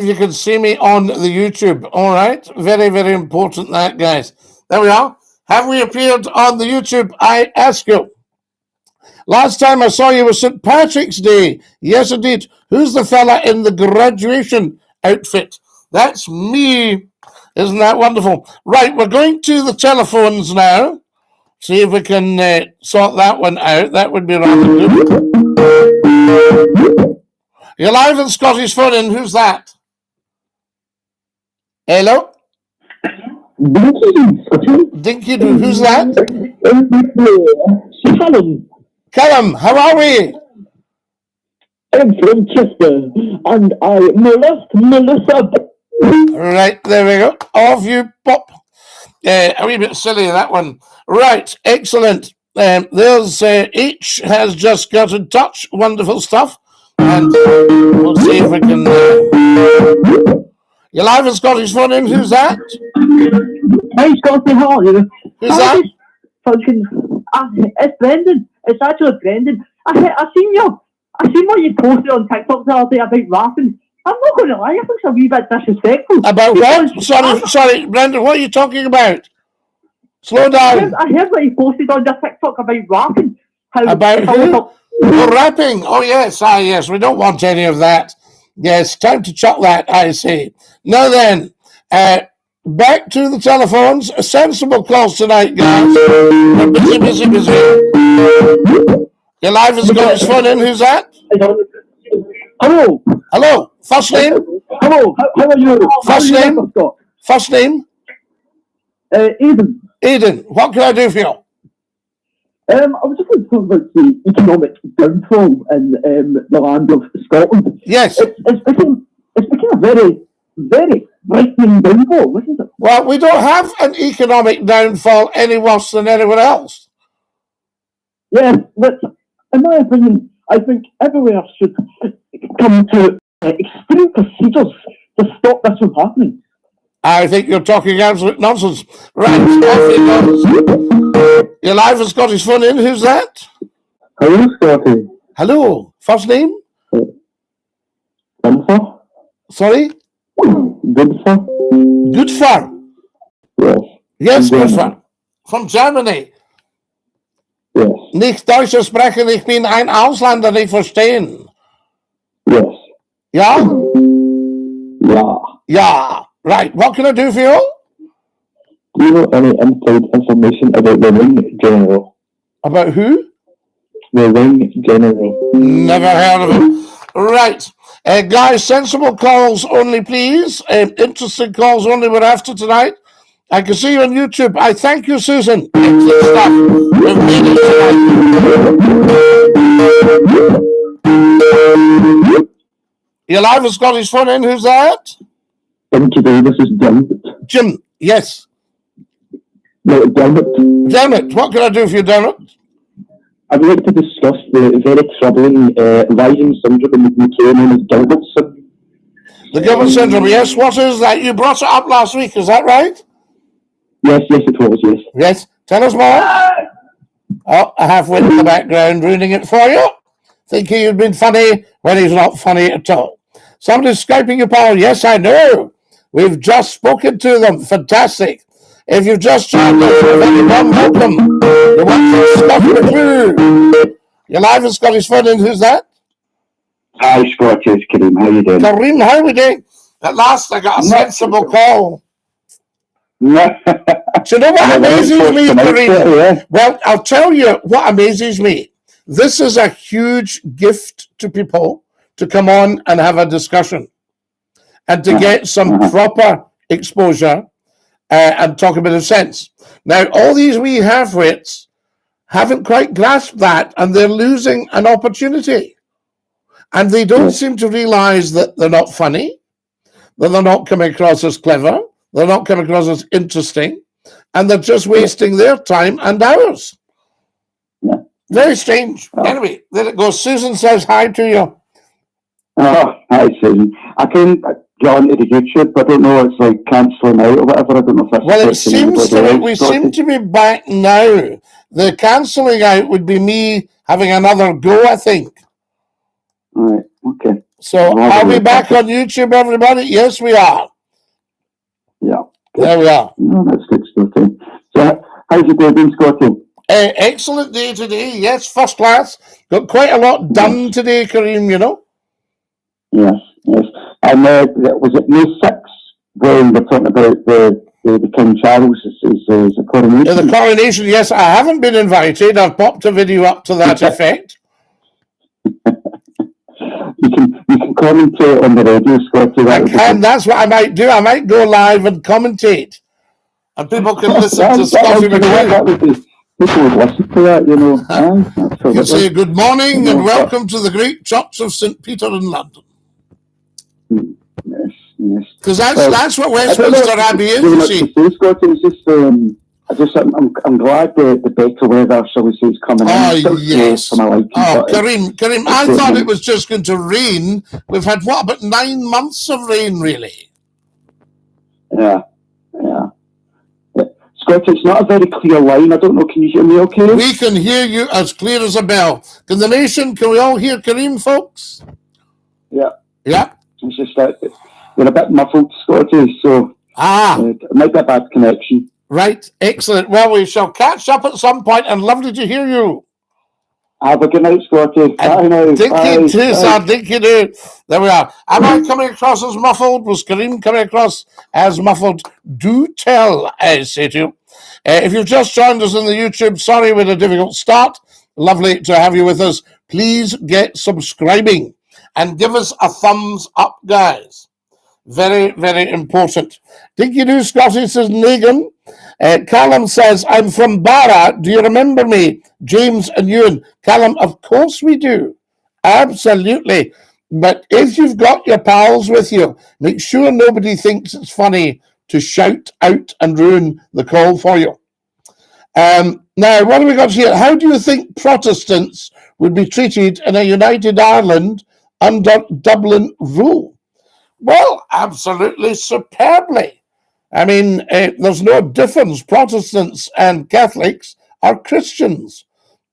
you can see me on the YouTube. All right. Very, very important that, guys. There we are. Have we appeared on the YouTube? I ask you. Last time I saw you was St. Patrick's Day. Yes, indeed. Who's the fella in the graduation outfit? That's me. Isn't that wonderful? Right, we're going to the telephones now. See if we can sort that one out. That would be rather good. You're live on Scotty's phone in. Who's that? Hello? DINKY-DOO. Who's that? Callum, how are we? I'm from Chester, and I molest Melissa. Right, there we go. Off you pop. A wee bit silly, that one. Right, excellent. There's H has just got in touch. Wonderful stuff. And we'll see if we can... You're live on Scotty's phone in. Who's that? Hey, Scotty, how are you? Who's that? It's Brendan. It's actually Brendan. I seen what you posted on TikTok the other day about rapping. I'm not going to lie, I think it's a wee bit disrespectful. About what? Sorry, Brendan, what are you talking about? Slow down. I heard what you posted on your TikTok about rapping. About who? Rapping. Oh, yes. Yes. We don't want any of that. Yes, time to chuck that, I see. Now then, back to the telephones. Sensible calls tonight, guys. We're busy. Your live has got his phone in. Who's that? Hello. Hello. First name? Hello. How are you? First name? Aidan. Aidan. What can I do for you? I was just going to talk about the economic downfall in the land of Scotland. Yes. It's become a very, very frightening downfall, isn't it? Well, we don't have an economic downfall any worse than anywhere else. Yeah, but in my opinion, I think everywhere should come to extreme procedures to stop this from happening. I think you're talking absolute nonsense. Right, off he goes. You're live with Scotty's phone in. Who's that? Hello, Scotty. Hello. First name? Goodfar. Sorry? Goodfar. Goodfar? Yes. Yes, Goodfar. From Germany. Yes. Nicht Deutsch sprechen, ich bin ein Ausländer, nicht verstehen. Yes. Ja? Yeah. Yeah. Right, what can I do for you? Do you know any inside information about the Ring General? About who? The Ring General. Never heard of him. Right. Guys, sensible calls only, please. Interesting calls only we're after tonight. I can see you on YouTube. I thank you, Susan. Excellent stuff. We've made it tonight. You're live with Scotty's phone in. Who's that? DINKY-DOO, this is Jim. Jim, yes. No, Dermot. Dermot, what can I do for you, Dermot? I'd like to discuss the very troubling rising syndrome in the UK known as Gilbert syndrome. The Gilbert syndrome, yes. What is that? You brought it up last week, is that right? Yes, it was, yes. Yes. Tell us more. Oh, I have Win in the background ruining it for you. Thinking you've been funny when he's not funny at all. Somebody's Skyping you, Paul. Yes, I know. We've just spoken to them. Fantastic. If you've just joined us, very warm welcome. You want to Scotty McCLUE. You're live in Scotty's phone in. Who's that? Hi, Scotty. It's Kareem. How you doing? Kareem, how are we doing? At last, I got a sensible call. Do you know what amazes me, Kareem? Well, I'll tell you what amazes me. This is a huge gift to people to come on and have a discussion and to get some proper exposure and talk a bit of sense. Now, all these wee half-wits haven't quite grasped that, and they're losing an opportunity. And they don't seem to realize that they're not funny, that they're not coming across as clever, they're not coming across as interesting, and they're just wasting their time and ours. Very strange. Anyway, there it goes. Susan says hi to you. Oh, hi, Susan. I can get onto the YouTube. I don't know, it's like cancelling out or whatever. I don't know if that's... Well, it seems to we seem to be back now. The cancelling out would be me having another go, I think. All right, okay. So are we back on YouTube, everybody? Yes, we are. Yeah. There we are. No, that's good, Scotty. So, how's your day been, Scotty? Excellent day today. Yes, first class. Got quite a lot done today, Kareem, you know. Yes, yes. And was it May 6th when we're talking about the King Charles' coronation? The coronation, yes. I haven't been invited. I've popped a video up to that effect. You can commentate on the radio, Scotty. I can. That's what I might do. I might go live and commentate. And people can listen to Scotty McCLUE. People would listen to that, you know. You can say good morning and welcome to the great Church of St. Peter in London. Yes, yes. Because that's what Westminster Abbey is, you see. Scotty, I'm glad the better weather, shall we say, is coming in. Oh, yes. Kareem, I thought it was just going to rain. We've had, about 9 months of rain, really? Yeah. Scotty, it's not a very clear line. I don't know, can you hear me okay? We can hear you as clear as a bell. Can we all hear Kareem, folks? Yeah. Yeah. It's just that you're a bit muffled, Scotty, so it might be a bad connection. Right, excellent. Well, we shall catch up at some point, and lovely to hear you. Have a good night, Scotty. Bye now. DINKY-DOO. There we are. Am I coming across as muffled? Was Kareem coming across as muffled? Do tell, I say to you. If you've just joined us on the YouTube, sorry we had a difficult start. Lovely to have you with us. Please get subscribing and give us a thumbs up, guys. Very, very important. DINKY-DOO Scotty says, Negan. Callum says, I'm from Barra. Do you remember me? James and Ewan. Callum, of course we do. Absolutely. But if you've got your pals with you, make sure nobody thinks it's funny to shout out and ruin the call for you. Now, what have we got here? How do you think Protestants would be treated in a united Ireland under Dublin rule? Well, absolutely superbly. I mean, there's no difference. Protestants and Catholics are Christians.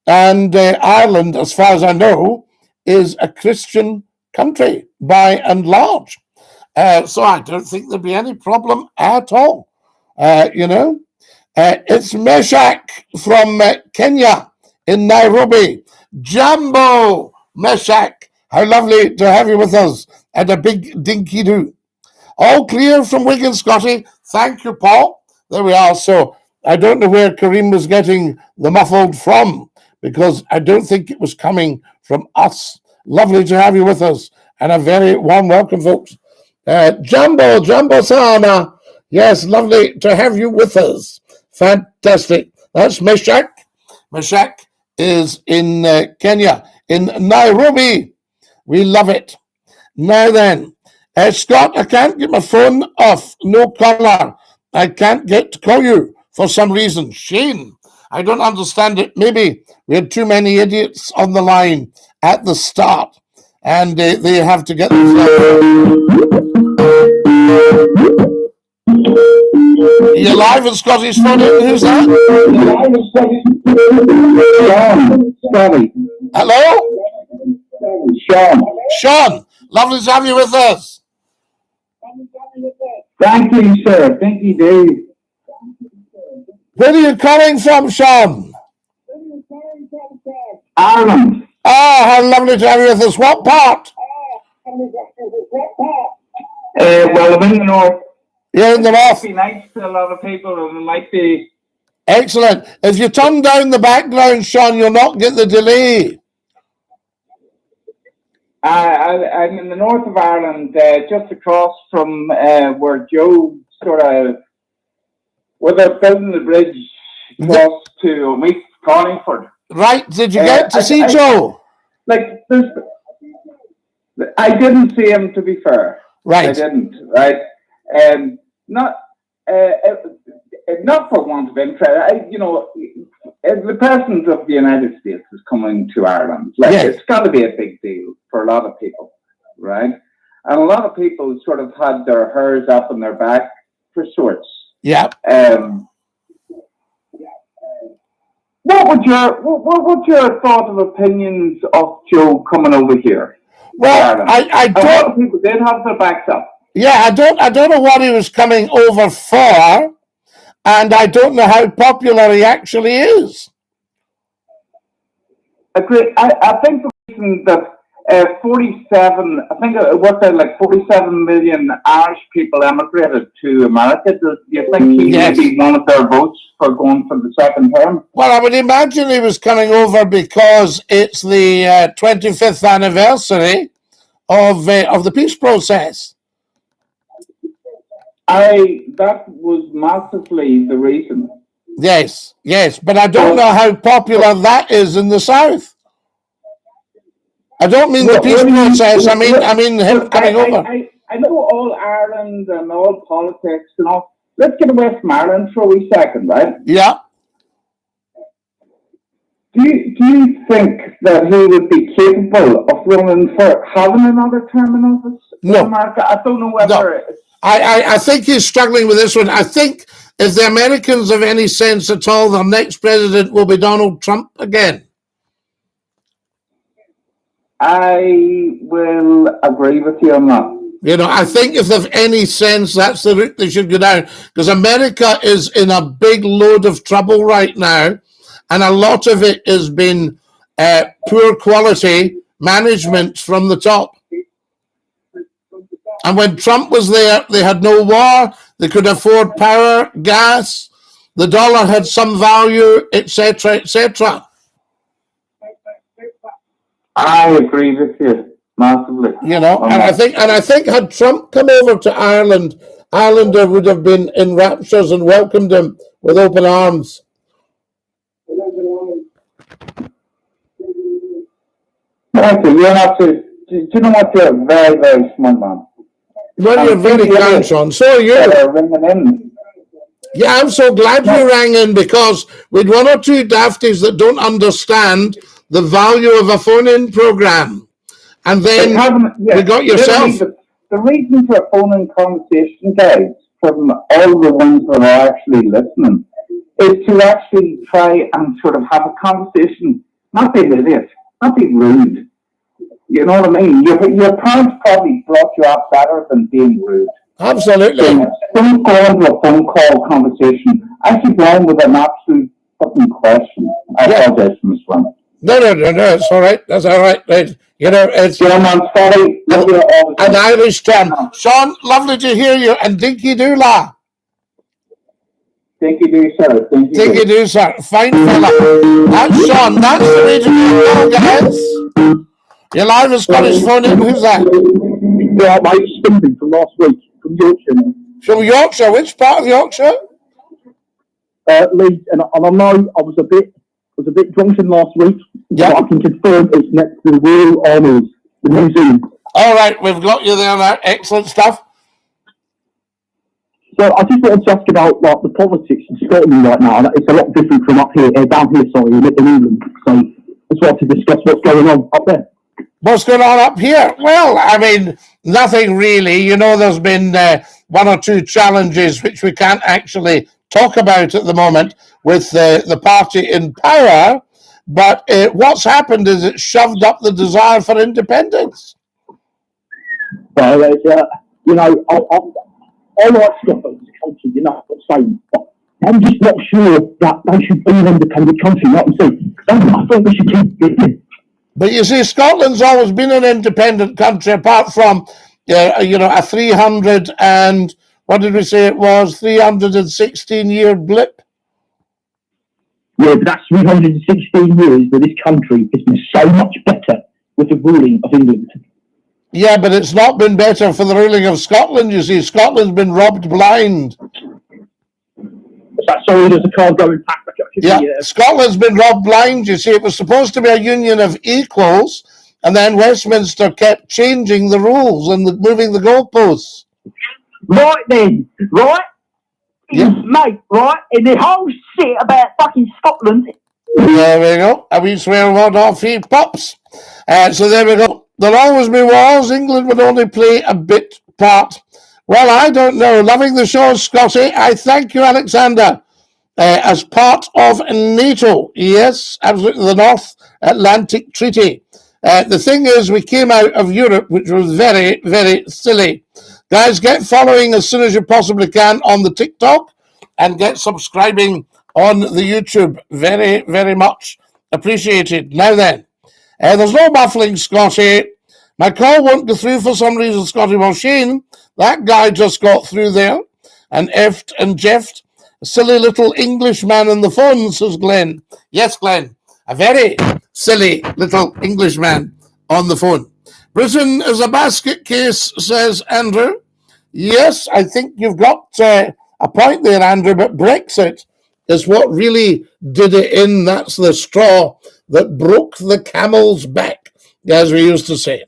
And Ireland, as far as I know, is a Christian country by and large. So I don't think there'd be any problem at all. It's Meshach from Kenya in Nairobi. Jambo, Meshach. How lovely to have you with us. And a big DINKY-DOO. All clear from Wigan, Scotty. Thank you, Paul. There we are. So I don't know where Kareem was getting the muffled from, because I don't think it was coming from us. Lovely to have you with us. And a very warm welcome, folks. Jambo Sana. Yes, lovely to have you with us. Fantastic. That's Meshach. Meshach is in Kenya, in Nairobi. We love it. Now then, Scott, I can't get my phone off. No caller. I can't get to call you for some reason. Shane, I don't understand it. Maybe we had too many idiots on the line at the start, and they have to get themselves. You're live at Scotty's phone. Who's that? Scotty. Hello? Sean. Lovely to have you with us. Thank you, sir. Thank you, Dave. Where are you calling from, Sean? Ireland. How lovely to have you with us. What part? Well, I'm in the north. You're in the north. It might be nice to a lot of people, and it might be... Excellent. If you turn down the background, Sean, you'll not get the delay. I'm in the north of Ireland, just across from where Joe where they're building the bridge across to East Carlingford. Right. Did you get to see Joe? I didn't see him, to be fair. Right. I didn't. Right. Not for want of interest. The president of the United States is coming to Ireland. It's got to be a big deal for a lot of people, right? And a lot of people sort of had their hairs up on their back for sorts. Yeah. What's your thought of opinions of Joe coming over here? Well, I A lot don't. of people did have their backs up. Yeah, I don't know what he was coming over for, and I don't know how popular he actually is. Agree. I think the reason that 47, I think it worked out like 47 million Irish people emigrated to America. Do you think he maybe wanted their votes for going for the second term? Well, I would imagine he was coming over because it's the 25th anniversary of the peace process. That was massively the reason. Yes, but I don't know how popular that is in the South. I don't mean the peace process. I mean him coming over. I know all Ireland and all politics and all. Let's get away from Ireland for a wee second, right? Yeah. Do you think that he would be capable of running for having another term in office in America? I don't know whether. No. I think he's struggling with this one. I think if the Americans have any sense at all, their next president will be Donald Trump again. I will agree with you on that. You know, I think if they've any sense, that's the route they should go down, because America is in a big load of trouble right now, and a lot of it has been poor quality management from the top. And when Trump was there, they had no war, they could afford power, gas, the dollar had some value, etc., etc. I agree with you massively. You know, and I think had Trump come over to Ireland, Ireland would have been in raptures and welcomed him with open arms. Okay, you're not too. Do you know what? You're a very, very smart man. Well, you're very kind, Sean. So are you. Yeah, I'm so glad you rang in, because with one or two dafties that don't understand the value of a phone-in program, and then you got yourself. The reason for a phone-in conversation, guys, from all the ones that are actually listening, is to actually try and sort of have a conversation, not be an idiot, not be rude. You know what I mean? Your parents probably brought you up better than being rude. Absolutely. So don't go into a phone call conversation. Actually go on with an absolute fucking question. I apologize for this one. No, it's all right. That's all right. You know, it's an Irish term. Sean, lovely to hear you, and Dinky-Doo la. Dinky-Doo, sir. Dinky-Doo, sir. Fine fella. That's Sean. That's the way to do it, guys. You're live with Scottish phone in. Who's that? Yeah, mate, Stephen from last week, from Yorkshire. From Yorkshire? Which part of Yorkshire? Leeds, and I know I was a bit drunken last week. Yeah. But I can confirm it's next to the Royal Armies, the museum. All right, we've got you there now. Excellent stuff. So I just wanted to ask about like the politics in Scotland right now. It's a lot different from up here, down here, sorry, in England. So I just wanted to discuss what's going on up there. What's going on up here? Well, I mean, nothing really. You know, there's been one or two challenges which we can't actually talk about at the moment with the party in power. But what's happened is it shoved up the desire for independence. Well, you know, I like Scotland as a country, you know what I'm saying. But I'm just not sure that they should be an independent country, like you say. I think we should keep it. But you see, Scotland's always been an independent country, apart from, you know, a 300 and, what did we say it was, 316-year blip? Yeah, but that's 316 years that this country has been so much better with the ruling of England. Yeah, but it's not been better for the ruling of Scotland, you see. Scotland's been robbed blind. That's sorry, there's a car going back. Yeah, Scotland's been robbed blind, you see. It was supposed to be a union of equals, and then Westminster kept changing the rules and moving the goalposts. Right then, right? Yeah. Mate, right? In the whole shit about fucking Scotland. There we go. A wee swear word off he pops. So there we go. There'll always be wars. England would only play a bit part. Well, I don't know. Loving the show, Scotty. I thank you, Alexander. As part of NATO. Yes, absolutely. The North Atlantic Treaty. The thing is, we came out of Europe, which was very, very silly. Guys, get following as soon as you possibly can on the TikTok and get subscribing on the YouTube. Very, very much appreciated. Now then, there's no baffling, Scotty. My call won't go through for some reason, Scotty. Well, Shane, that guy just got through there and effed and jeffed. A silly little Englishman on the phone, says Glenn. Yes, Glenn, a very silly little Englishman on the phone. Britain is a basket case, says Andrew. Yes, I think you've got a point there, Andrew, but Brexit is what really did it in. That's the straw that broke the camel's back, as we used to say.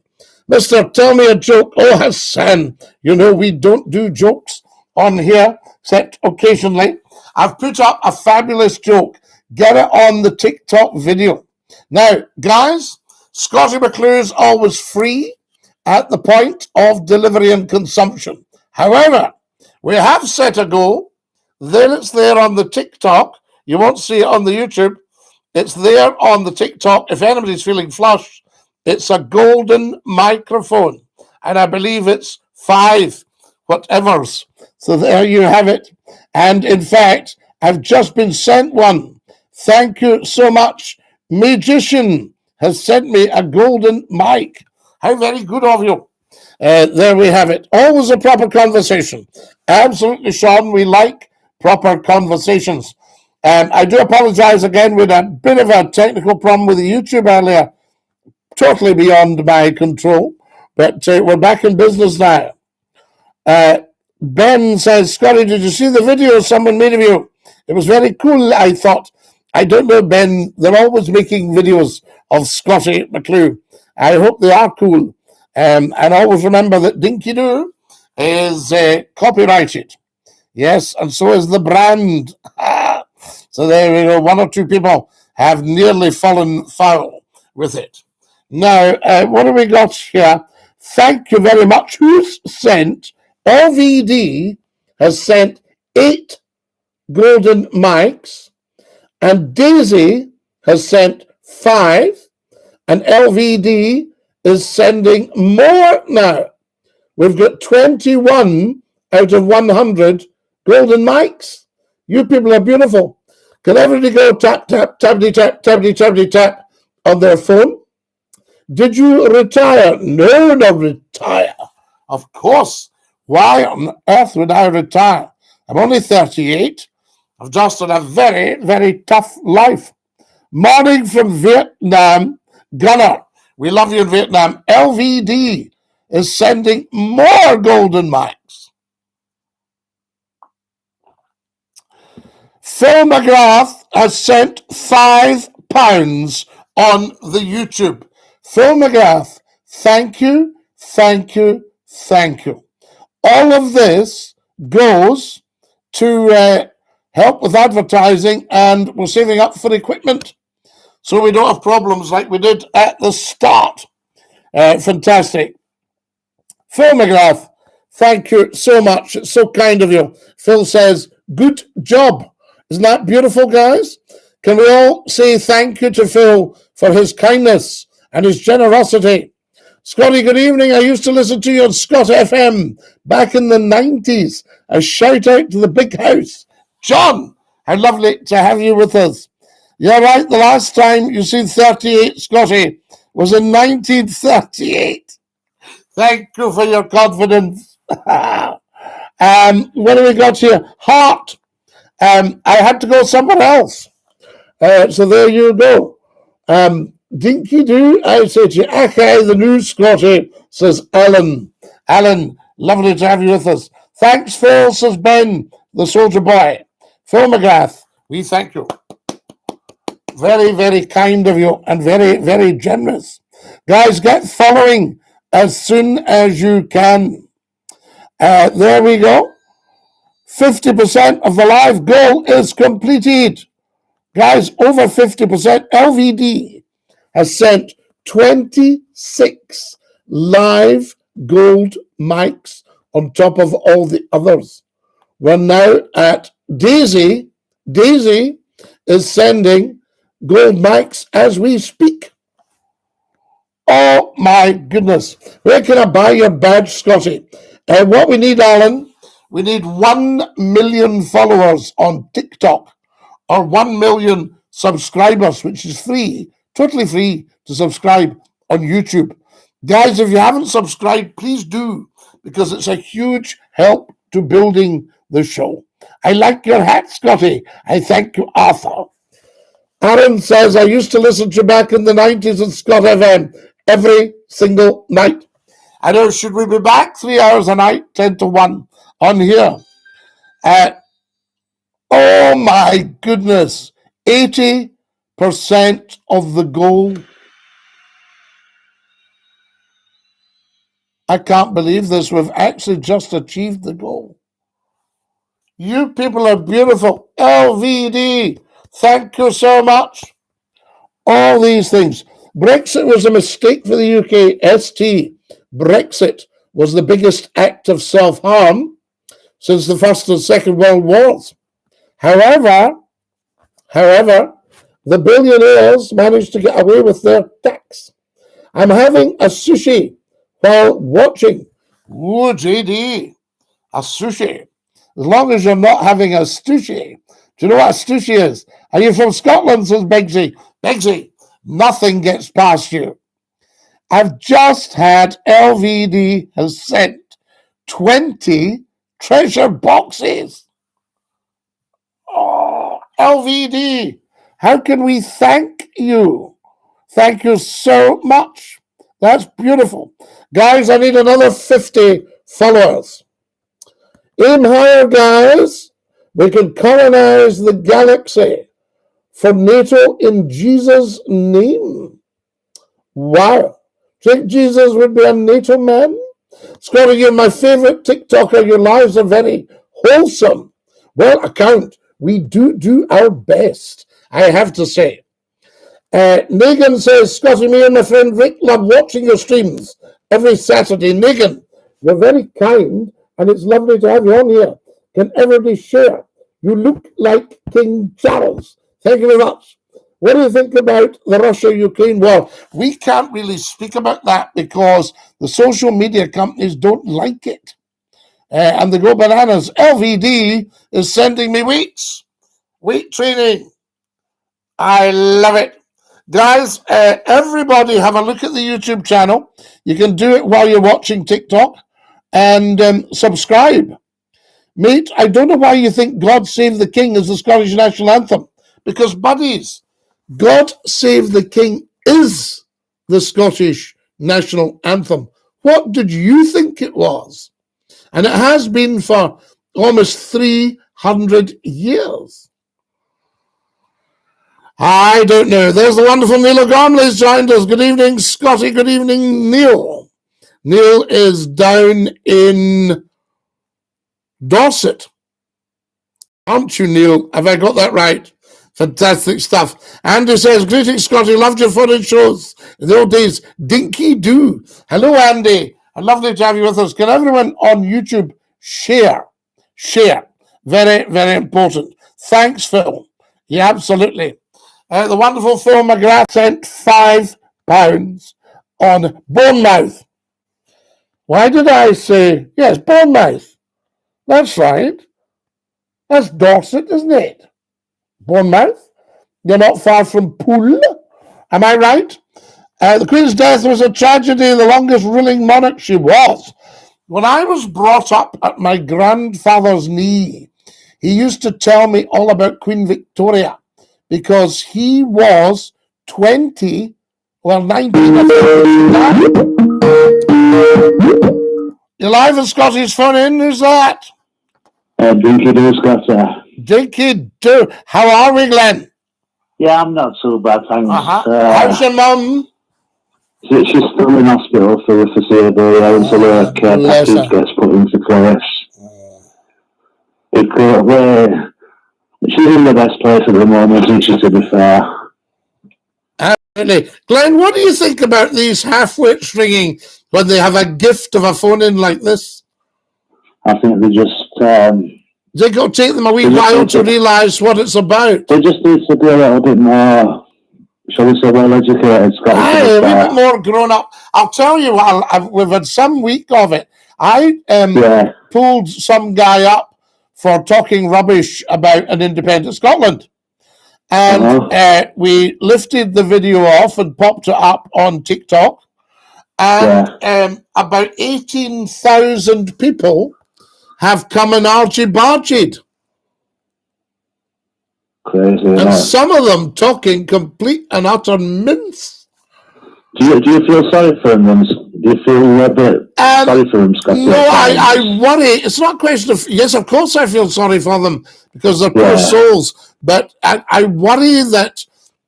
Mr. Tell Me a Joke. Oh, Hassan, you know we don't do jokes on here, except occasionally. I've put up a fabulous joke. Get it on the TikTok video. Now, guys, Scottie McClue is always free at the point of delivery and consumption. However, we have set a goal. Then it's there on the TikTok. You won't see it on the YouTube. It's there on the TikTok. If anybody's feeling flush, it's a golden microphone. And I believe it's 5 whatevers. So there you have it. And in fact, I've just been sent one. Thank you so much. Magician has sent me a golden mic. How very good of you. There we have it. Always a proper conversation. Absolutely, Sean. We like proper conversations. I do apologize again with a bit of a technical problem with the YouTube earlier. Totally beyond my control. But we're back in business now. Ben says, Scotty, did you see the video someone made of you? It was very cool, I thought. I don't know, Ben. They're always making videos of Scottie McClue. I hope they are cool. And always remember that DINKY-DOO is copyrighted. Yes, and so is the brand. So there we go. 1 or 2 people have nearly fallen foul with it. Now, what have we got here? Thank you very much. Who's sent? LVD has sent 8 golden mics, and Daisy has sent 5, and LVD is sending more now. We've got 21 out of 100 golden mics. You people are beautiful. Can everybody go tap, tap, tappity, tap, tappity, tappity, tap on their phone? Did you retire? No, not retire. Of course. Why on earth would I retire? I'm only 38. I've just had a very, very tough life. Morning from Vietnam. Gunnar, we love you in Vietnam. LVD is sending more golden mics. Phil McGrath has sent £5 on the YouTube. Phil McGrath, thank you, thank you, thank you. All of this goes to help with advertising, and we're saving up for equipment so we don't have problems like we did at the start. Fantastic. Phil McGrath, thank you so much. It's so kind of you. Phil says, good job. Isn't that beautiful, guys? Can we all say thank you to Phil for his kindness and his generosity? Scotty, good evening. I used to listen to you on Scott FM back in the 90s. A shout out to the big house. John, how lovely to have you with us. You're right, the last time you seen 38, Scotty, was in 1938. Thank you for your confidence. What have we got here? Heart. I had to go somewhere else. So there you go. DINKY-DOO, I say to you, okay, the new Scotty, says Alan. Alan, lovely to have you with us. Thanks, Phil, says Ben, the soldier boy. Phil McGrath, we thank you. Very, very kind of you and very, very generous. Guys, get following as soon as you can. There we go. 50% of the live goal is completed. Guys, over 50%. LVD has sent 26 live gold mics on top of all the others. We're now at Daisy. Daisy is sending gold mics as we speak. Oh my goodness. Where can I buy your badge, Scotty? What we need, Alan, we need 1 million followers on TikTok or 1 million subscribers, which is free, totally free to subscribe on YouTube. Guys, if you haven't subscribed, please do, because it's a huge help to building the show. I like your hat, Scotty. I thank you, Arthur. Aaron says, I used to listen to you back in the 90s on Scott FM every single night. I know, should we be back 3 hours a night, 10 to 1 on here? Oh my goodness, 80% of the goal. I can't believe this. We've actually just achieved the goal. You people are beautiful. LVD, thank you so much. All these things. Brexit was a mistake for the UK. ST. Brexit was the biggest act of self-harm since the First and Second World Wars. However, the billionaires managed to get away with their tax. I'm having a sushi while watching. Ooh, JD, a sushi. As long as you're not having a sushi. Do you know what a sushi is? Are you from Scotland, says Begsy? Begsy, nothing gets past you. I've just had LVD has sent 20 treasure boxes. Oh, LVD, how can we thank you? Thank you so much. That's beautiful. Guys, I need another 50 followers. Aim higher, guys. We can colonize the galaxy for NATO in Jesus' name. Wow. Think Jesus would be a NATO man? Scotty, you're my favorite TikToker. Your lives are very wholesome. Well, account. We do our best, I have to say. Megan says, Scotty, me and my friend Rick love watching your streams every Saturday. Megan, you're very kind, and it's lovely to have you on here. Can everybody share? You look like King Charles. Thank you very much. What do you think about the Russia-Ukraine war? We can't really speak about that because the social media companies don't like it. And they go bananas. LVD is sending me weights. Weight training. I love it. Guys, everybody have a look at the YouTube channel. You can do it while you're watching TikTok. And subscribe. Mate, I don't know why you think God Save the King is the Scottish national anthem. Because, buddies, God Save the King is the Scottish national anthem. What did you think it was? And it has been for almost 300 years. I don't know. There's the wonderful Neil O'Gormley's joined us. Good evening, Scotty. Good evening, Neil. Neil is down in Dorset. Aren't you, Neil? Have I got that right? Fantastic stuff. Andy says, greetings, Scotty. Loved your fun shows. In the old days, Dinky-Doo. Hello, Andy. Lovely to have you with us. Can everyone on YouTube share? Share. Very, very important. Thanks, Phil. Yeah, absolutely. The wonderful Phil McGrath sent £5 on Bournemouth. Why did I say, yes, Bournemouth. That's right. That's Dorset, isn't it? Bournemouth. You're not far from Poole. Am I right? The Queen's death was a tragedy. The longest ruling monarch she was. When I was brought up at my grandfather's knee, he used to tell me all about Queen Victoria because he was 20, well, 19. You're live at Scotty's phone in. Who's that? Dinky-Doo, Scott. Dinky-Doo. How are we, Glenn? Yeah, I'm not so bad, thanks. How's your mum? She's still in hospital for the foreseeable until her care package gets put into place. She's in the best place at the moment, isn't she, to be fair? Absolutely. Glenn, what do you think about these half-wits ringing when they have a gift of a phone-in like this? I think they just... they got to take them a wee while to realise what it's about. They just need to be a little bit more shall we say, well-educated Scottish. Aye, a wee bit more grown up. I'll tell you what, we've had some week of it. I pulled some guy up for talking rubbish about an independent Scotland. And we lifted the video off and popped it up on TikTok. And about 18,000 people have come and argy-bargied. Crazy, and some of them talking complete and utter mince. Do you feel sorry for them? Do you feel a bit sorry for them, Scott? No, I worry. It's not a question of, yes, of course I feel sorry for them because they're poor souls, but I worry that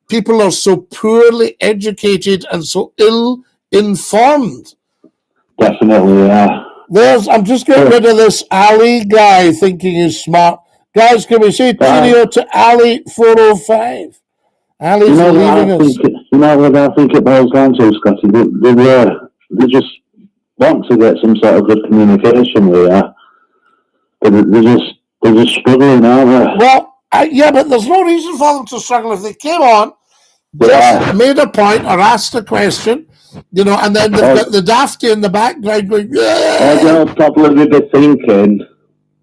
people are so poorly educated and so ill-informed. Definitely, yeah. I'm just getting rid of this Ali guy thinking he's smart. Guys, can we say cheerio to Ali 405? Ali's leaving us. You know what I think it boils down to, Scotty? They just want to get some sort of good communication with you, but they're just struggling, aren't they? Well, yeah, but there's no reason for them to struggle. If they came on, just made a point or asked a question, you know, and then they've got the dafty in the background going, they'll probably be thinking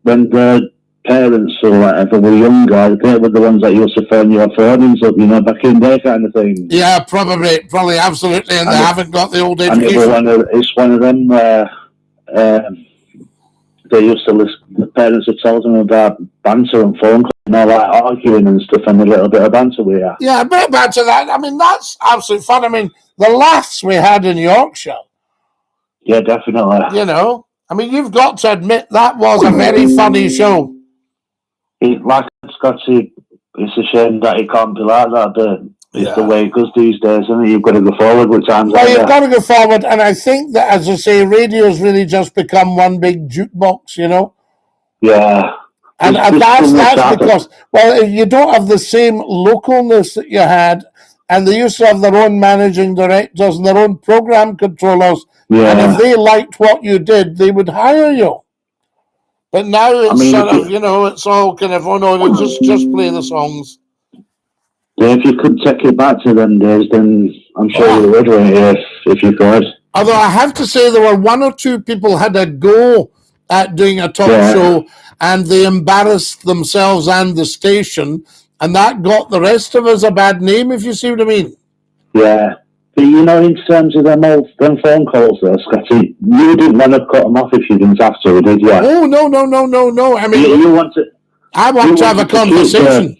when the parents or whatever were younger, they were the ones that used to phone your phone up, you know, back in the day kind of thing. Yeah, probably, absolutely, and they haven't got the old education. And it's one of them where they used to listen, the parents would tell them about banter and phone calls and all that, arguing and stuff, and a little bit of banter we have. Yeah, a bit of banter. That, I mean, that's absolute fun. I mean, the laughs we had in Yorkshire. Yeah, definitely. You know, I mean, you've got to admit that was a very funny show. Like Scotty, it's a shame that it can't be like that, but it's the way it goes these days, isn't it? You've got to go forward with times. Well, you've got to go forward, and I think that, as I say, radio's really just become one big jukebox, you know? Yeah. And that's because, well, you don't have the same localness that you had, and they used to have their own managing directors and their own program controllers, and if they liked what you did, they would hire you. But now it's sort of, you know, it's all kind of, oh no, just play the songs. Yeah, if you could take it back to them days, then I'm sure you would, if you could. Although I have to say there were one or two people had a go at doing a talk show, and they embarrassed themselves and the station, and that got the rest of us a bad name, if you see what I mean. Yeah. But, you know, in terms of them phone calls there, Scotty, you didn't want to cut them off if you didn't have to, did you? Oh, no. I mean, I want to have a conversation.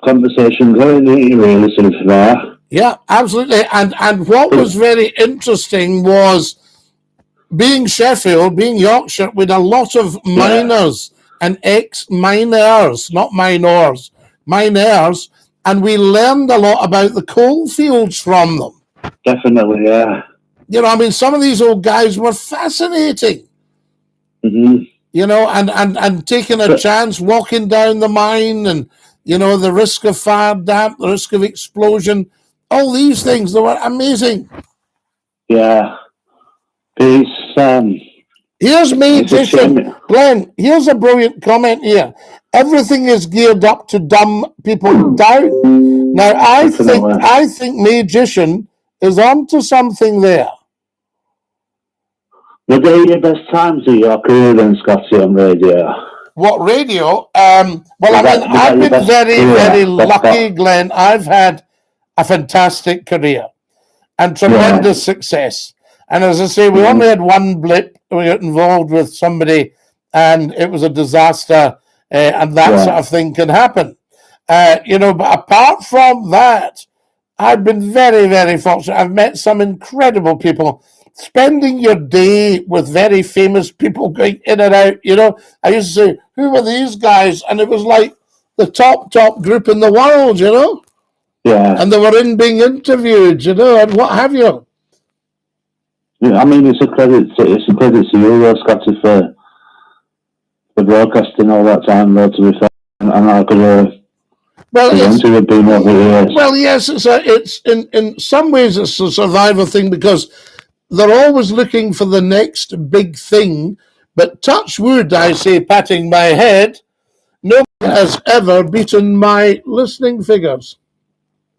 Conversation going, really, sort of there. Yeah, absolutely. And what was very interesting was being Sheffield, being Yorkshire, with a lot of miners and ex-miners, not minors, miners, and we learned a lot about the coal fields from them. Definitely, yeah. You know, I mean, some of these old guys were fascinating. Mm-hmm. You know, and taking a chance, walking down the mine, and, you know, the risk of fire damp, the risk of explosion, all these things, they were amazing. Yeah. Here's me, Glenn, here's a brilliant comment here. Everything is geared up to dumb people down. Now, I think Magician is onto something there. Were they your best times of your career then, Scotty, on radio? What, radio? Well, I've been very lucky, Glenn. I've had a fantastic career and tremendous success. And as I say, we only had one blip. We got involved with somebody, and it was a disaster, and that sort of thing can happen. You know, but apart from that, I've been very, very fortunate. I've met some incredible people. Spending your day with very famous people going in and out, you know. I used to say, who were these guys? And it was like the top group in the world, you know. Yeah. And they were being interviewed, you know, and what have you. Yeah, I mean, it's a credit to you, Scotty, for broadcasting all that time, though, to be fair. And I could well, yes, it's in some ways it's a survival thing because they're always looking for the next big thing. But touch wood, I say, patting my head, nobody has ever beaten my listening figures.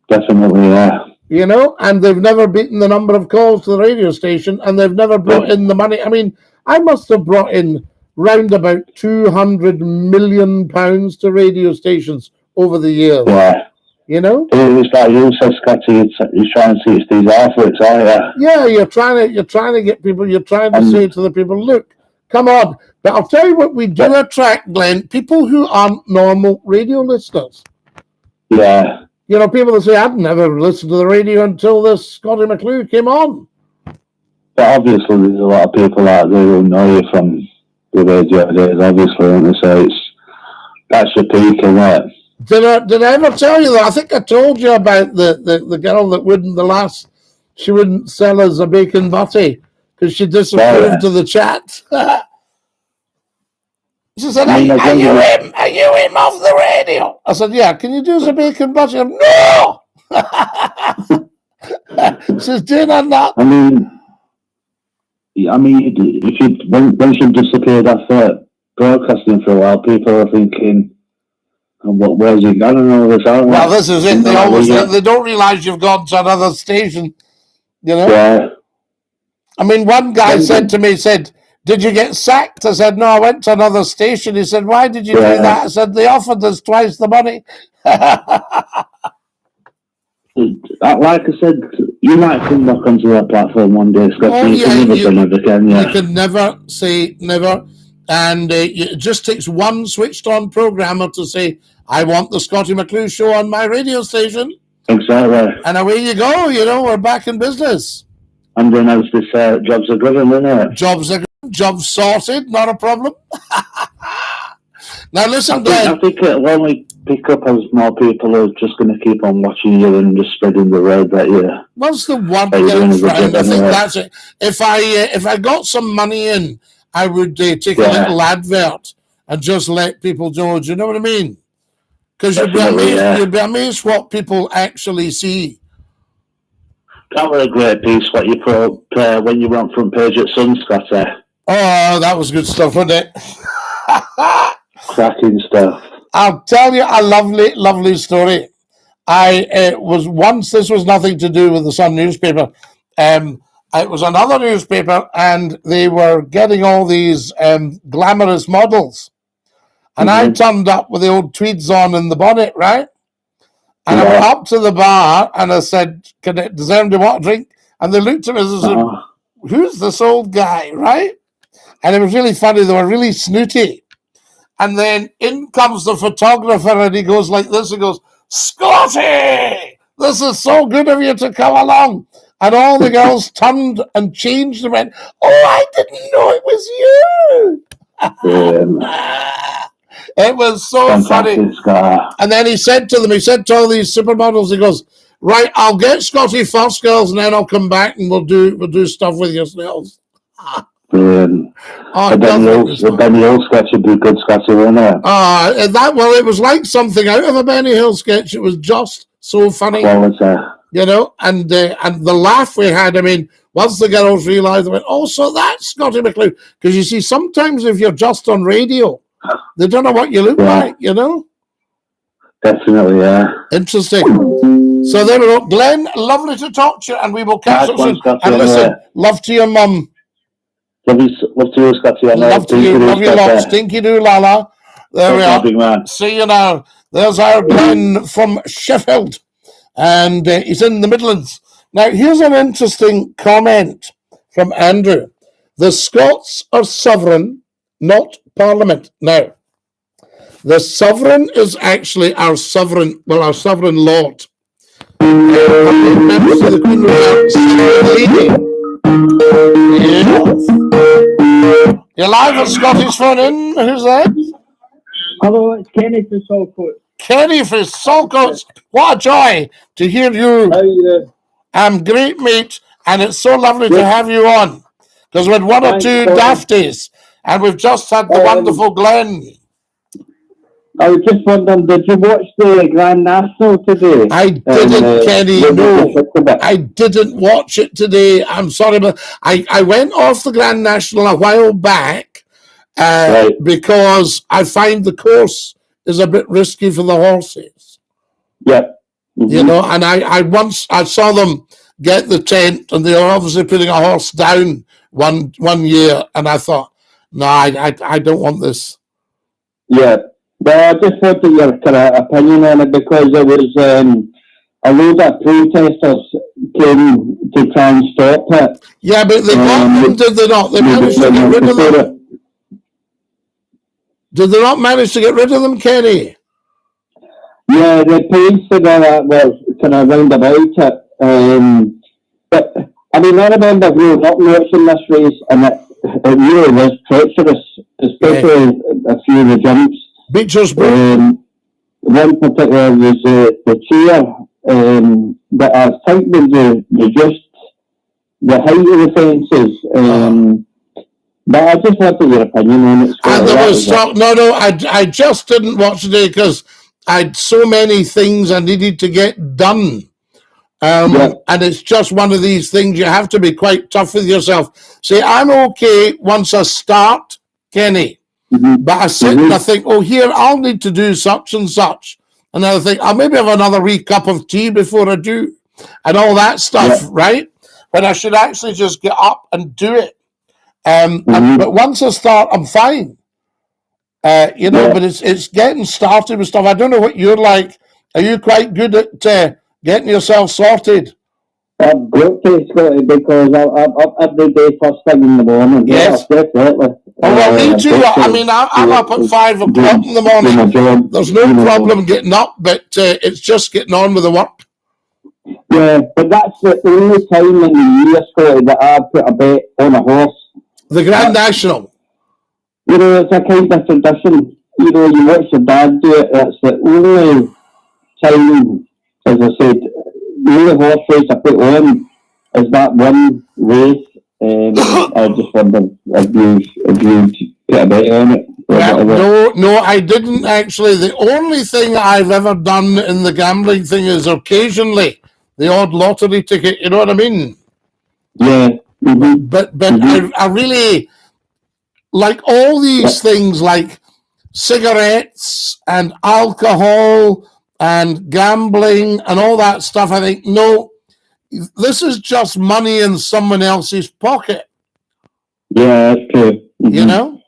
Definitely, yeah. You know, and they've never beaten the number of calls to the radio station, and they've never brought in the money. I mean, I must have brought in round about £200 million to radio stations over the years. Yeah. You know? It's like you said, Scotty, you're trying to teach these athletes, aren't you? Yeah, you're trying to get people, you're trying to say to the people, look, come on. But I'll tell you what we do attract, Glenn, people who aren't normal radio listeners. Yeah. You know, people that say, I'd never listened to the radio until this Scottie McClue came on. But obviously, there's a lot of people out there who know you from the radio days, obviously, and they say that's your peak, isn't it? Did I ever tell you that? I think I told you about the girl that she wouldn't sell us a bacon butty because she disapproved of the chat. She said, are you him off the radio? I said, yeah, can you do us a bacon butty? No! She says, did I not? I mean, if you when she disappeared after broadcasting for a while, people are thinking, where's he gone and all this? Well, this is it. They don't realise you've gone to another station, you know? Yeah. I mean, one guy said to me, did you get sacked? I said, no, I went to another station. He said, why did you do that? I said, they offered us twice the money. Like I said, you might come back onto that platform one day, Scott. Oh, you can never say never, can you? You can never say never. And it just takes one switched-on programmer to say, I want the Scottie McClue show on my radio station. Exactly. And away you go, you know, we're back in business. And then as this, jobs are good, isn't it? Jobs are good, jobs sorted, not a problem. Now listen, Glenn. I think it'll only pick up as more people are just going to keep on watching you and just spreading the word that you. Once the word gets round, I think that's it. If I got some money in, I would take a little advert and just let people know. Do you know what I mean? Because you'd be amazed what people actually see. That was a great piece, what you put when you were on front page at Sun, Scotty. Oh, that was good stuff, wasn't it? Cracking stuff. I'll tell you a lovely, lovely story. This was nothing to do with the Sun newspaper. It was another newspaper, and they were getting all these glamorous models. And I turned up with the old tweeds on and the bonnet, right? And I went up to the bar, and I said, does anybody want a drink? And they looked at me and said, who's this old guy, right? And it was really funny. They were really snooty. And then in comes the photographer, and he goes like this. He goes, Scotty, this is so good of you to come along. And all the girls turned and changed and went, oh, I didn't know it was you. It was so funny. And then he said to all these supermodels, he goes, right, I'll get Scotty first, girls, and then I'll come back and we'll do stuff with yourselves. Brilliant. The Benny Hill sketch would be a good sketch, wasn't it? It was like something out of a Benny Hill sketch. It was just so funny. Quality. You know, and the laugh we had, I mean, once the girls realised, they went, oh, so that's Scottie McClue. Because you see, sometimes if you're just on radio, they don't know what you look like, you know? Definitely, yeah. Interesting. So there we go. Glenn, lovely to talk to you, and we will catch up soon. And listen, love to your mum. Love to you, Scotty. Love to you. Love you lots. DINKY-DOO, Lala. There we are. See you now. There's our Glenn from Sheffield. And he's in the Midlands. Now, here's an interesting comment from Andrew. The Scots are sovereign, not Parliament. Now, the sovereign is actually our sovereign Lord. Members of the Queen You're live at Scottish Phone In. Who's that? Hello, it's Kenny from Saltcoats. Kenny from Saltcoats. What a joy to hear you. How are you doing? I'm great, mate, and it's so lovely to have you on. Because we had one or two dafties, and we've just had the wonderful Glenn. I was just wondering, did you watch the Grand National today? I didn't, Kenny, no. I didn't watch it today. I'm sorry, but I went off the Grand National a while back because I find the course is a bit risky for the horses. Yep. You know, and I saw them get the tent, and they were obviously putting a horse down one year, and I thought, no, I don't want this. Yeah, but I just wanted your kind of opinion on it, because there was a load of protesters came to try and stop it. Yeah, but they got them, did they not? They managed to get rid of them. Did they not manage to get rid of them, Kenny? Yeah, the police and all that were kind of round about it. But, I mean, I remember growing up watching this race, and it really was treacherous, especially a few of the jumps. Beecher's one particular was the chair, but I think they reduced the height of the fences. But I just wanted your opinion on it. And there was I just didn't watch today because I had so many things I needed to get done. And it's just one of these things you have to be quite tough with yourself. See, I'm okay once I start, Kenny. But I sit and I think, oh, here, I'll need to do such and such. And I think, I'll maybe have another wee cup of tea before I do. And all that stuff, right? But I should actually just get up and do it. But once I start, I'm fine. You know, but it's getting started with stuff. I don't know what you're like. Are you quite good at getting yourself sorted? I'm good to Scotty, because I'm up every day first thing in the morning. Yes, definitely. Oh, well, me too. I mean, I'm up at 5 o'clock in the morning. There's no problem getting up, but it's just getting on with the work. Yeah, but that's the only time in the year, Scotty, that I put a bet on a horse. The Grand National. You know, it's a kind of tradition. You know, you watch your dad do it. That's the only time, as I said, the only horse race I put on is that one race. I just wondered if you put a bet on it. No, I didn't actually. The only thing I've ever done in the gambling thing is occasionally the odd lottery ticket. You know what I mean? Yeah. But I really like all these things, like cigarettes and alcohol and gambling and all that stuff. I think, no, this is just money in someone else's pocket. Yeah, that's true. You know?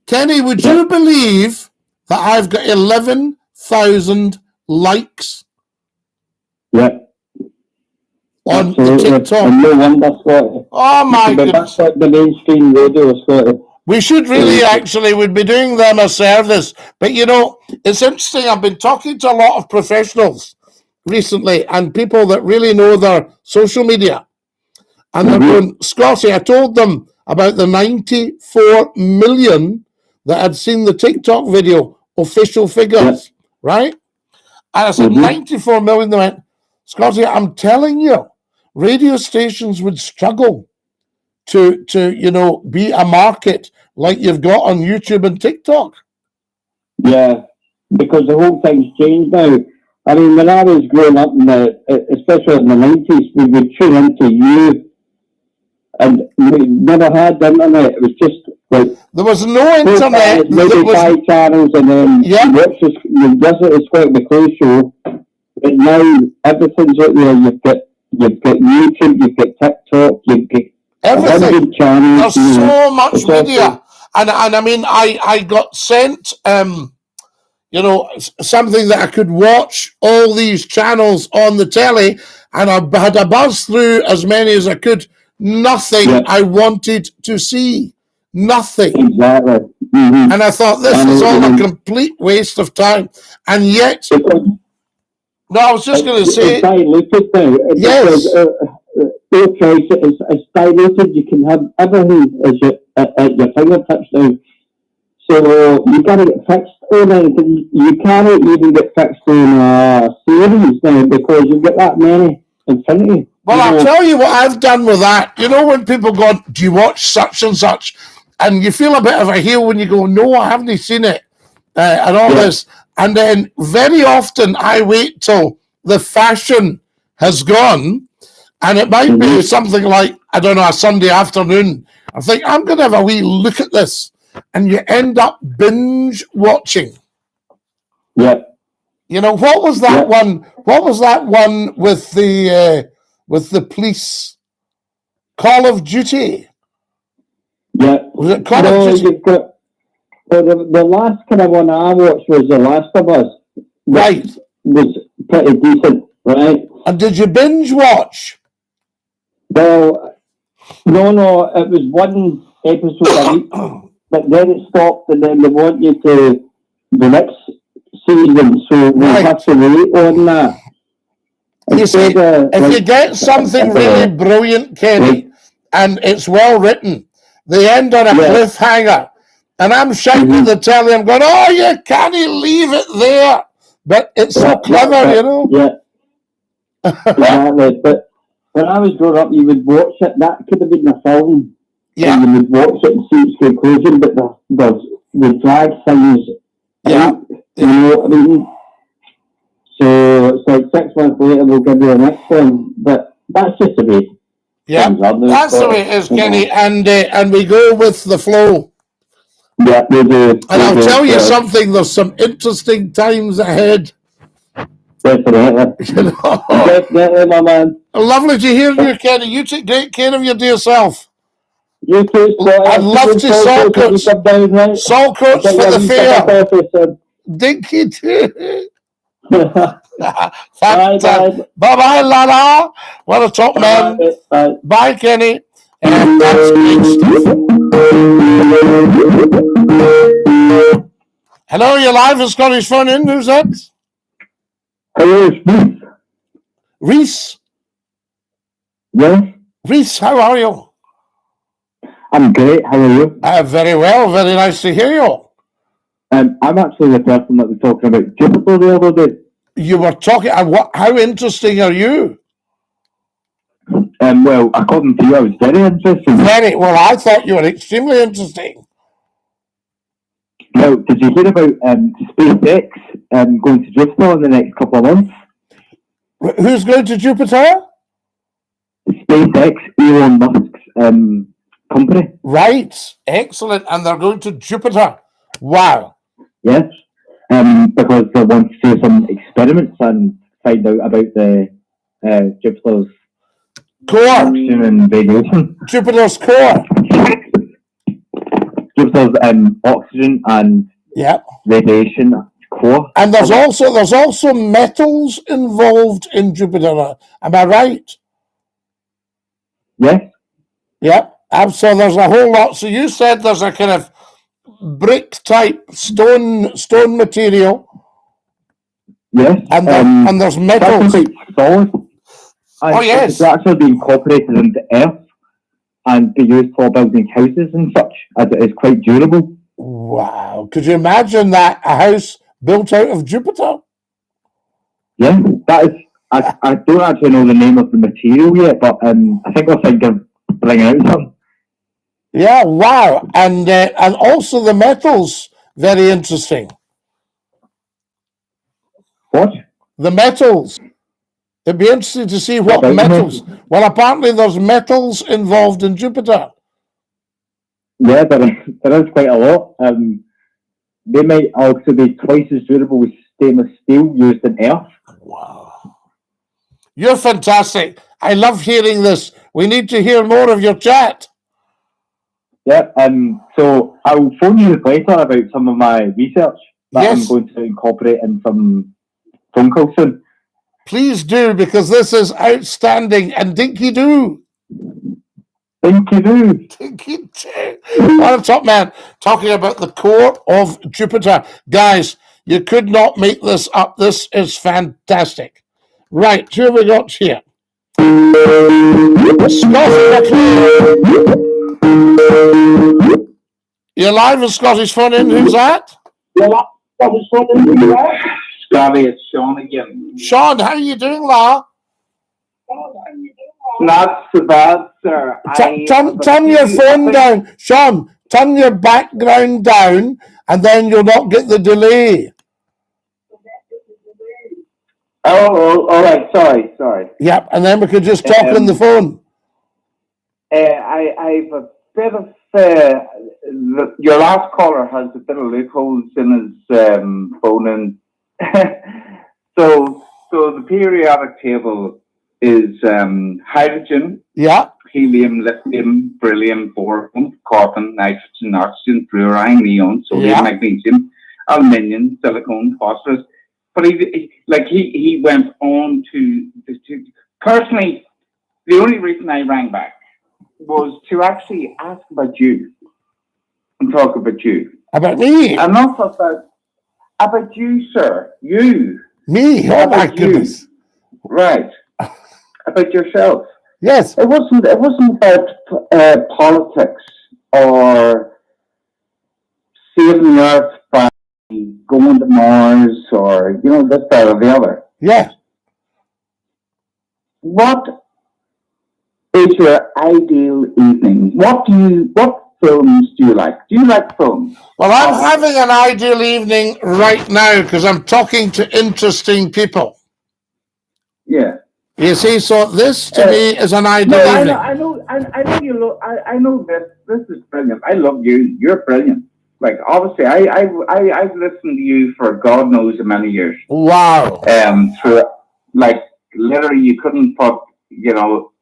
Kenny, would you believe that I've got 11,000 likes? Yeah. On the TikTok. And no wonder, Scotty. Oh my goodness. That's like the mainstream radio, Scotty. We should really we'd be doing them a service. But you know, it's interesting. I've been talking to a lot of professionals recently and people that really know their social media. And they're going, Scotty, I told them about the 94 million that had seen the TikTok video, official figures, right? And I said, 94 million. They went, Scotty, I'm telling you, radio stations would struggle to you know, be a market like you've got on YouTube and TikTok. Yeah, because the whole thing's changed now. I mean, when I was growing up, especially in the 90s, we would tune into you, and we never had the internet. It was just like... There was no internet. Maybe 5 channels, and then you visit the Scott McCLUE show, but now everything's out there. You've got YouTube, you've got TikTok, you've got everything. Channels. There's so much media. And I mean, I got sent, you know, something that I could watch all these channels on the telly, and I had a buzz through as many as I could. Nothing I wanted to see. Nothing. Exactly. And I thought, this is all a complete waste of time. And yet... No, I was just going to say... It's diluted now. Yes. It's diluted. You can have everything at your fingertips now. So you got to get fixed on anything. You cannot even get fixed on a series now because you've got that many in front of you. Well, I'll tell you what I've done with that. You know, when people go, do you watch such and such? And you feel a bit of a heel when you go, no, I haven't seen it. And all this. And then very often I wait till the fashion has gone, and it might be something like, I don't know, a Sunday afternoon. I think, I'm going to have a wee look at this. And you end up binge watching. Yeah. You know, what was that one? What was that one with the police? Call of Duty. Yeah. Was it Call of Duty? You've got, the last kind of one I watched was The Last of Us. Right. Was pretty decent, right? And did you binge watch? Well, no, it was one episode a week, but then it stopped, and then they want you to the next season, so we have to wait on that. You see, if you get something really brilliant, Kenny, and it's well written, they end on a cliffhanger, and I'm shouting at the telly, I'm going, oh, you can't leave it there. But it's so clever, you know? Yeah. Exactly. But when I was growing up, you would watch it. That could have been a film. Yeah. And you would watch it and see its conclusion, but the drag things out. You know what I mean? So it's like 6 months later, we'll give you the next one. But that's just the way. Yeah, that's the way it is, Kenny. And we go with the flow. Yeah, we do. And I'll tell you something, there's some interesting times ahead. Definitely. Definitely, my man. Lovely to hear you, Kenny. You take great care of your dear self. You too, Scott. I'd love to Saltcoats. Saltcoats for the fair. Dinky-Doo. Bye-bye, Lala. What a top man. Bye, Kenny. And that's great stuff. Hello, you're live with Scottish Phone In. Who's that? Hello, it's Reese. Reese? Yes? Reese, how are you? I'm great. How are you? Very well. Very nice to hear you. I'm actually the person that was talking about Jupiter the other day. You were talking, how interesting are you? Well, according to you, I was very interesting. Well, I thought you were extremely interesting. Now, did you hear about SpaceX going to Jupiter in the next couple of months? Who's going to Jupiter? SpaceX, Elon Musk's company. Right, excellent. And they're going to Jupiter. Wow. Yes, because they want to do some experiments and find out about the Jupiter's core and radiation. Jupiter's core. Jupiter's oxygen and radiation core. And there's also metals involved in Jupiter. Am I right? Yes. Yep. So there's a whole lot. So you said there's a kind of brick type stone material. Yes. And there's metals. That's quite solid. Oh yes. It's actually being incorporated into Earth and be used for building houses and such, as it is quite durable. Wow. Could you imagine that? A house built out of Jupiter? Yeah, that is. I don't actually know the name of the material yet, but I think we're thinking of bringing out some. Yeah, wow. And also the metals, very interesting. What? The metals. It'd be interesting to see what metals. Well, apparently there's metals involved in Jupiter. Yeah, there is quite a lot. They might also be twice as durable as stainless steel used in Earth. Wow. You're fantastic. I love hearing this. We need to hear more of your chat. Yeah, so I'll phone you later about some of my research that I'm going to incorporate in some phone calls soon. Please do, because this is outstanding. And Dinky-Doo. Dinky-Doo. Dinky-Doo. What a top man. Talking about the core of Jupiter. Guys, you could not make this up. This is fantastic. Right, who have we got here? McCLUE. You're live with Scottish Phone In. Who's that? Scotty, it's Sean again. Sean, how are you doing, La? Not so bad, sir. Turn your phone down. Sean, turn your background down, and then you'll not get the delay. Oh, all right. Sorry. Yep, and then we could just talk on the phone. I've a bit of... your last caller has a bit of loopholes in his phone, and so the periodic table is hydrogen, Yeah. helium, lithium, beryllium, boron, carbon, nitrogen, oxygen, fluorine, neon, sodium, Yeah. magnesium, aluminium, silicon, phosphorus. But he went on to personally, the only reason I rang back was to actually ask about you and talk about you. About me? Enough about you, sir. You. Me? Oh my About goodness. you. Right. About yourself. Yes. It wasn't about politics or saving the earth by going to Mars or this, that, or the other. Yeah. What is your ideal evening? What films do you like? Do you like films? Well, I'm having an ideal evening right now because I'm talking to interesting people. Yeah. You see, so this to me is an ideal evening. I know this. This is brilliant. I love you. You're brilliant. Like, obviously, I've listened to you for God knows how many years. Wow. Through, like, literally, you couldn't put,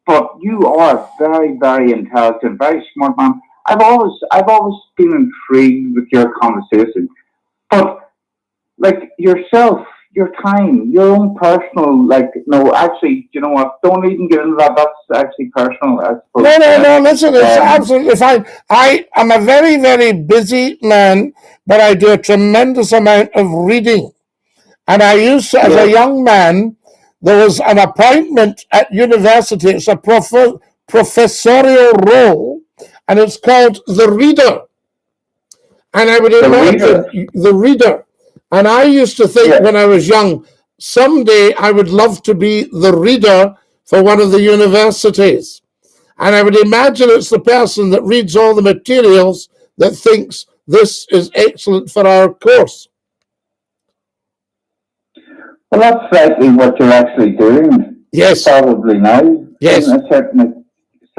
but you are very, very intelligent, very smart man. I've always been intrigued with your conversation. But, like, yourself, your time, your own personal, actually, you know what? Don't even get into that. That's actually personal, I suppose. No, listen, it's absolutely fine. I am a very, very busy man, but I do a tremendous amount of reading. And I used to, as a young man, there was an appointment at university. It's a professorial role, and it's called The Reader. And I would imagine The Reader. And I used to think when I was young, someday I would love to be the reader for one of the universities. And I would imagine it's the person that reads all the materials that thinks this is excellent for our course. Well, that's exactly what you're actually doing. Yes. Probably now. Yes. In a certain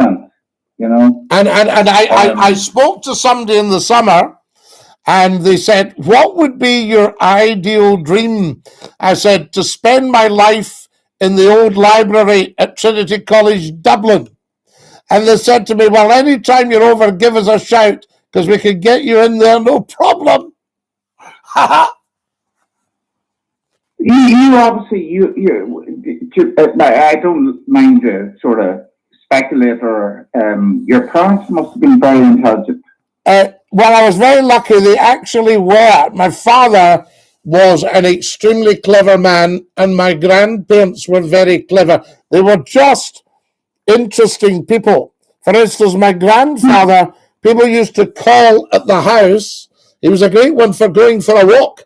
sense, And I spoke to somebody in the summer, and they said, what would be your ideal dream? I said, to spend my life in the old library at Trinity College, Dublin. And they said to me, well, anytime you're over, give us a shout, because we can get you in there, no problem. You obviously, I don't mind to sort of speculate, or your parents must have been very intelligent. Well, I was very lucky. They actually were. My father was an extremely clever man, and my grandparents were very clever. They were just interesting people. For instance, my grandfather, people used to call at the house. He was a great one for going for a walk.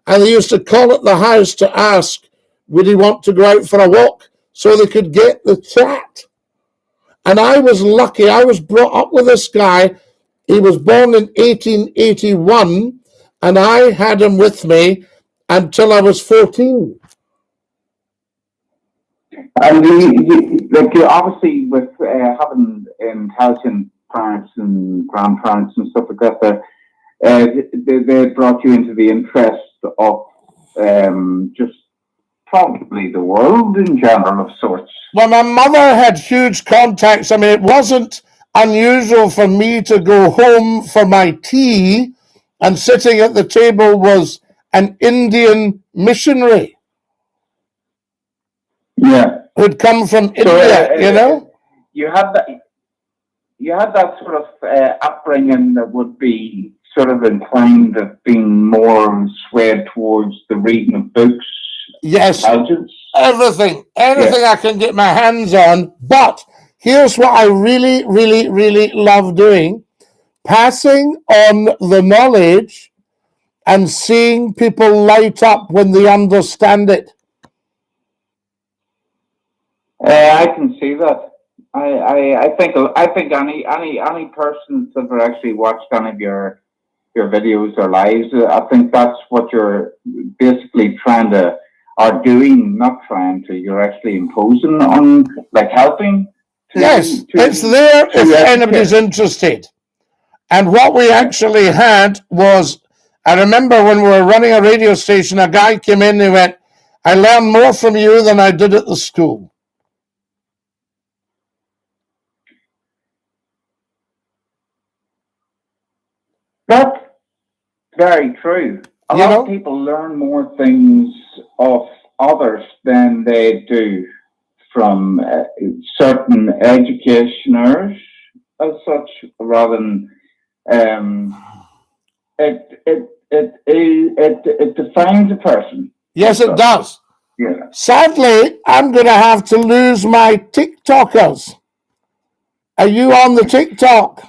And they used to call at the house to ask, would he want to go out for a walk, so they could get the chat. And I was lucky. I was brought up with this guy. He was born in 1881, and I had him with me until I was 14. And you obviously, with having intelligent parents and grandparents and stuff like that, they brought you into the interest of just probably the world in general of sorts. Well, my mother had huge contacts. I mean, it wasn't unusual for me to go home for my tea, and sitting at the table was an Indian missionary. Yeah. Who'd come from India, You had that sort of upbringing that would be sort of inclined of being more swayed towards the reading of books. Yes. Anything I can get my hands on. But here's what I really, really, really love doing: passing on the knowledge and seeing people light up when they understand it. I can see that. I think any person that's ever actually watched any of your videos or lives, I think that's what you're basically you're actually imposing on, like, helping. Yes, it's there if anybody's interested. And what we actually had was I remember when we were running a radio station, a guy came in and he went, I learned more from you than I did at the school. That's very true. A lot of people learn more things of others than they do from certain educationers as such, rather than it defines a person. Yes, it does. Yeah. Sadly, I'm going to have to lose my TikTokers. Are you on the TikTok?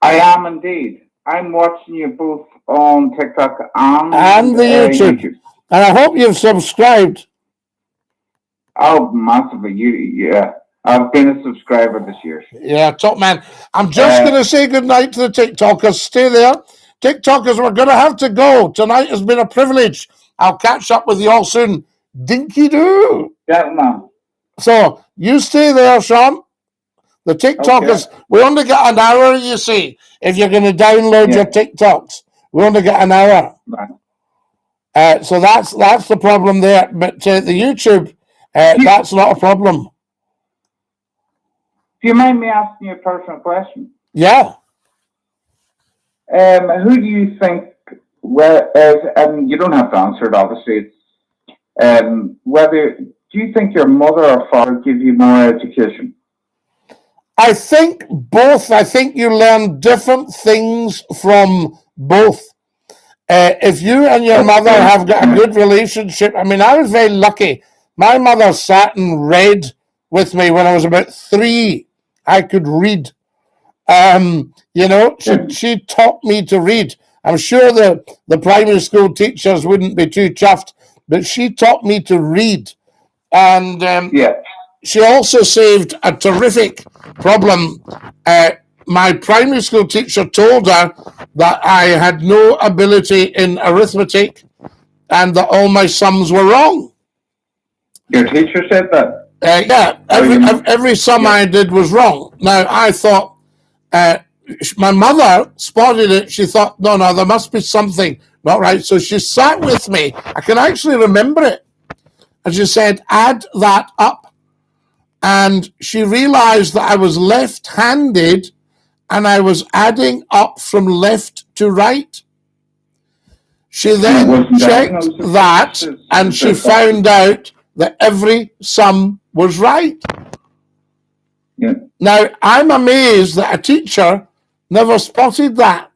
I am indeed. I'm watching you both on TikTok and the YouTube. And I hope you've subscribed. Oh, massively. Yeah. I've been a subscriber this year. Yeah, top man. I'm just going to say goodnight to the TikTokers. Stay there. TikTokers, we're going to have to go. Tonight has been a privilege. I'll catch up with you all soon. Dinky-Doo. Yeah, man. So, you stay there, Sean. The TikTokers, we only get an hour, you see, if you're going to download your TikToks. We only get an hour. Right. So that's the problem there. But the YouTube, that's not a problem. Do you mind me asking you a personal question? Yeah. Who do you think, you don't have to answer it, obviously. Do you think your mother or father give you more education? I think both. I think you learn different things from both. If you and your mother have got a good relationship, I mean, I was very lucky. My mother sat and read with me when I was about 3. I could read. She taught me to read. I'm sure the primary school teachers wouldn't be too chuffed, but she taught me to read. And she also saved a terrific problem. My primary school teacher told her that I had no ability in arithmetic and that all my sums were wrong. Your teacher said that? Every sum I did was wrong. Now, I thought, my mother spotted it. She thought, no, there must be something not right. So she sat with me. I can actually remember it. And she said, add that up. And she realized that I was left-handed and I was adding up from left to right. She then checked that and she found out that every sum was right. Yeah. Now, I'm amazed that a teacher never spotted that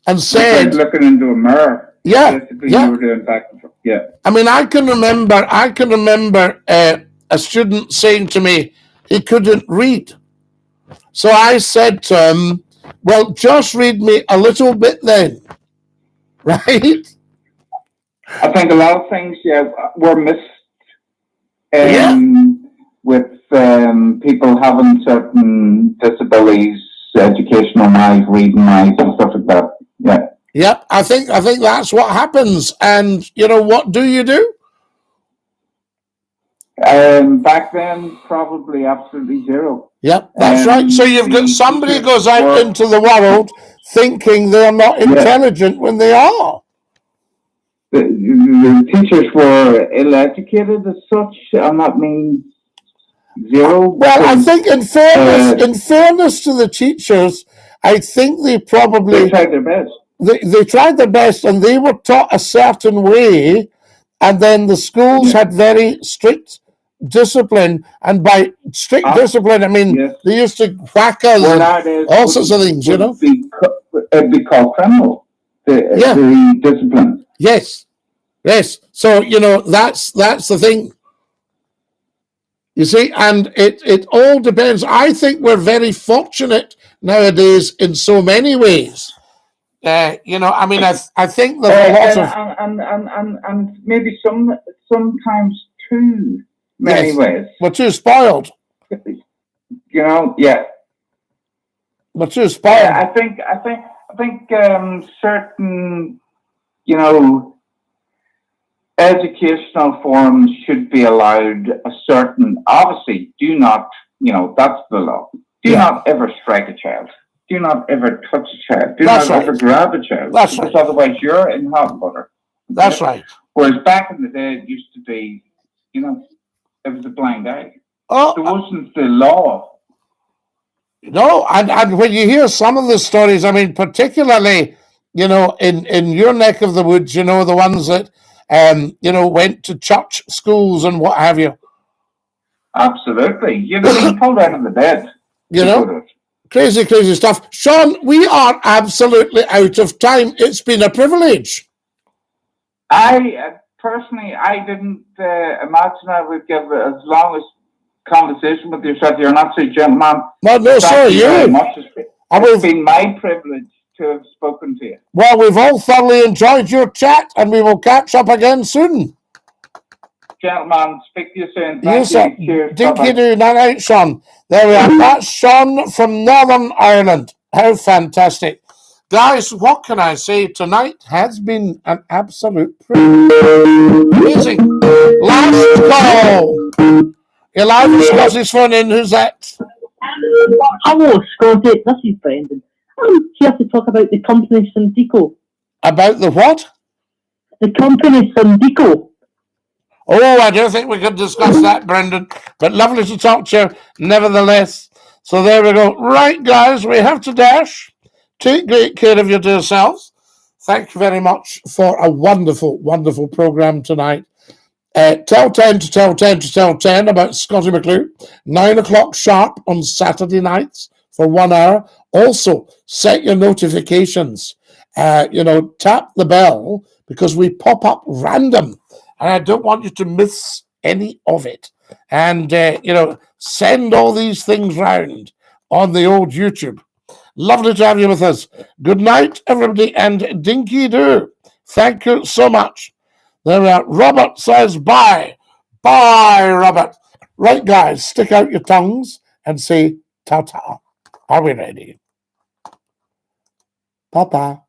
and said... looking into a mirror. Yeah. You were doing back and forth. Yeah. I mean, I can remember a student saying to me he couldn't read. So I said to him, well, just read me a little bit then. Right? I think a lot of things, were missed with people having certain disabilities, educational minds, reading minds, and stuff like that. Yeah. Yep, I think that's what happens. And what do you do? Back then, probably absolutely zero. Yep, that's right. So you've got somebody goes out into the world thinking they're not intelligent when they are. The teachers were ill-educated as such, and that means zero. Well, I think in fairness to the teachers, I think they probably tried their best. They tried their best, and they were taught a certain way, and then the schools had very strict discipline, and by strict discipline, I mean they used to whack us and all sorts of things, It'd be called criminal. The discipline. Yes. So that's the thing. You see, and it all depends. I think we're very fortunate nowadays in so many ways. I mean, I think there's a lot of and maybe sometimes too many ways. We're too spoiled. Yeah. We're too spoiled. I think certain, educational forms should be allowed a certain. Obviously, do not. That's the law. Do not ever strike a child. do not ever touch a child. Do That's not right. ever grab a child. That's because right. otherwise you're in hot water. That's right. Whereas back in the day, it used to be, you know, it was a blind eye. Oh, There wasn't the law. no, and when you hear some of the stories, I mean, particularly, you know, in your neck of the woods, you know, the ones that, you know, went to church schools and what have you. Absolutely. You've been pulled out of the bed. You know, crazy stuff. Sean, we are absolutely out of time. It's been a privilege. I personally, I didn't imagine I would give as long as conversation with yourself. You're an absolute gentleman. No, sorry, you. It's been my privilege to have spoken to you. Well, we've all thoroughly enjoyed your chat, and we will catch up again soon. Gentlemen, speak to you soon. Yes, Thank you. Cheers. Dinky-Doo, night, Sean. There we are. That's Sean from Northern Ireland. How fantastic. Guys, what can I say? Tonight has been an absolute amazing. Last call. You're live with Scottie's phone in. Who's that? Hello, Scottie. This is Brendan. I'm here to talk about the company Syndico. About the what? The company Syndico. Oh, I don't think we could discuss that, Brendan. But lovely to talk to you, nevertheless. So there we go. Right, guys, we have to dash. Take great care of your dear selves. Thank you very much for a wonderful, wonderful program tonight. Tell 10 to tell 10 to tell 10 about Scottie McClue. 9 o'clock sharp on Saturday nights for 1 hour. Also, set your notifications. Tap the bell because we pop up random. And I don't want you to miss any of it. And, send all these things round on the old YouTube. Lovely to have you with us. Good night, everybody, and Dinky-Doo. Thank you so much. There we are. Robert says bye. Bye, Robert. Right, guys, stick out your tongues and say ta-ta. Are we ready? Ta-ta.